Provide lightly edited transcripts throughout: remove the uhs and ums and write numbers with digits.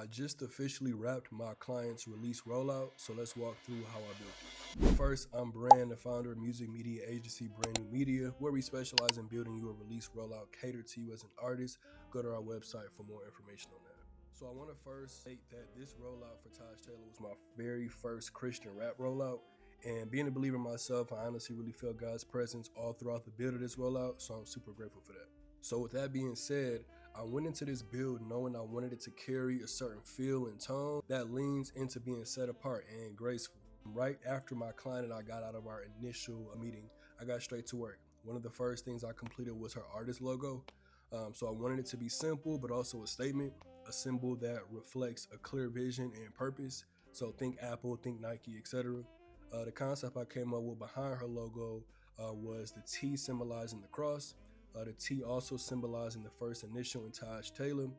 I just officially wrapped my client's release rollout, so let's walk through how I built it. First, I'm Brand, the founder of music media agency Brand New Media, where we specialize in building you a release rollout catered to you as an artist. Go to our website for more information on that. So I want to first state that this rollout for Taj Taylor was my very first Christian rap rollout. And being a believer myself, I honestly really felt God's presence all throughout the build of this rollout, so I'm super grateful for that. So with that being said, I went into this build knowing I wanted it to carry a certain feel and tone that leans into being set apart and graceful. Right after my client and I got out of our initial meeting, I got straight to work. One of the first things I completed was her artist logo. So I wanted it to be simple, but also a statement, a symbol that reflects a clear vision and purpose. So think Apple, think Nike, etc. The concept I came up with behind her logo was the T symbolizing the cross, the T also symbolizing the first initial in Taj Taylor,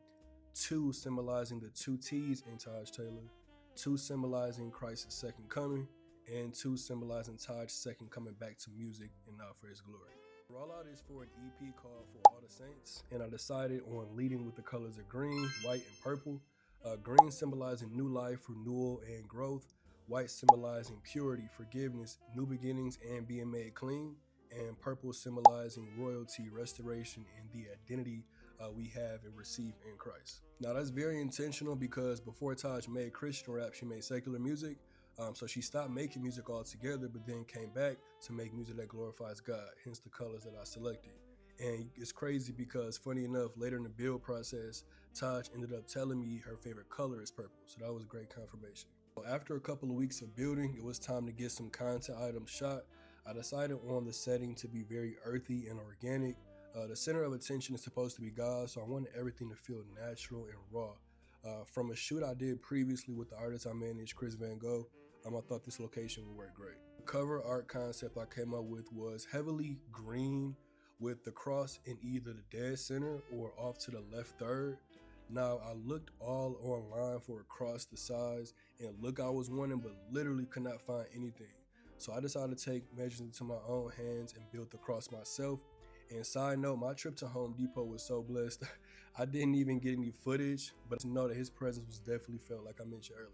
2 symbolizing the 2 T's in Taj Taylor, 2 symbolizing Christ's second coming, and 2 symbolizing Taj's second coming back to music and now for his glory. Rollout is for an EP called For All the Saints, and I decided on leading with the colors of green, white, and purple. Green symbolizing new life, renewal, and growth. White symbolizing purity, forgiveness, new beginnings, and being made clean. And purple symbolizing royalty, restoration, and the identity we have and receive in Christ. Now that's very intentional because before Taj made Christian rap, she made secular music. So she stopped making music altogether, but then came back to make music that glorifies God, hence the colors that I selected. And it's crazy because, funny enough, later in the build process, Taj ended up telling me her favorite color is purple. So that was great confirmation. After a couple of weeks of building, it was time to get some content items shot. I decided on the setting to be very earthy and organic. The center of attention is supposed to be God, so I wanted everything to feel natural and raw. From a shoot I did previously with the artist I managed, Chris Van Gogh, I thought this location would work great. The cover art concept I came up with was heavily green with the cross in either the dead center or off to the left third. Now, I looked all online for a cross the size and look I was wanting, but literally could not find anything. So I decided to take measures into my own hands and build the cross myself. And side note, my trip to Home Depot was so blessed. I didn't even get any footage, but to know that his presence was definitely felt, like I mentioned earlier.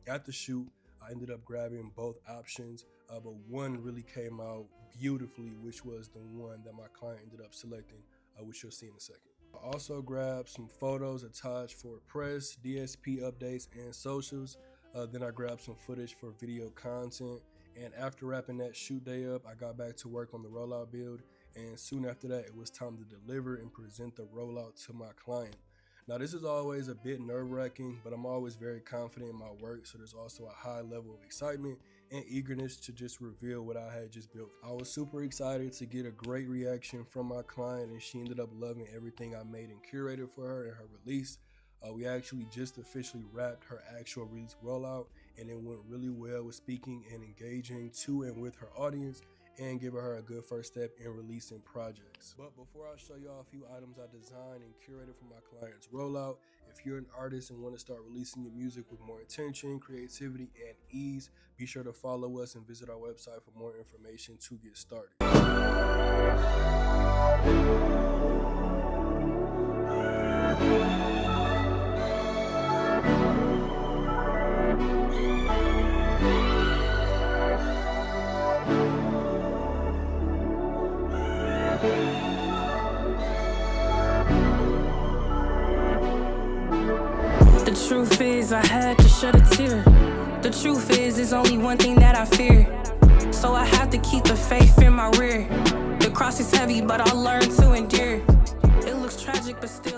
At the shoot, I ended up grabbing both options, but one really came out beautifully, which was the one that my client ended up selecting, which you'll see in a second. I also grabbed some photos of Taj for press, DSP updates, and socials. Then I grabbed some footage for video content. And after wrapping that shoot day up, I got back to work on the rollout build. And soon after that, it was time to deliver and present the rollout to my client. Now, this is always a bit nerve-wracking, but I'm always very confident in my work. So there's also a high level of excitement and eagerness to just reveal what I had just built. I was super excited to get a great reaction from my client, and she ended up loving everything I made and curated for her in her release. We actually just officially wrapped her actual release rollout, and it went really well with speaking and engaging to and with her audience and giving her a good first step in releasing projects. But before I show y'all a few items I designed and curated for my client's rollout, if you're an artist and want to start releasing your music with more intention, creativity, and ease, be sure to follow us and visit our website for more information to get started. The truth is, I had to shed a tear. The truth is, there's only one thing that I fear. So I have to keep the faith in my rear. The cross is heavy, but I learned to endure. It looks tragic, but still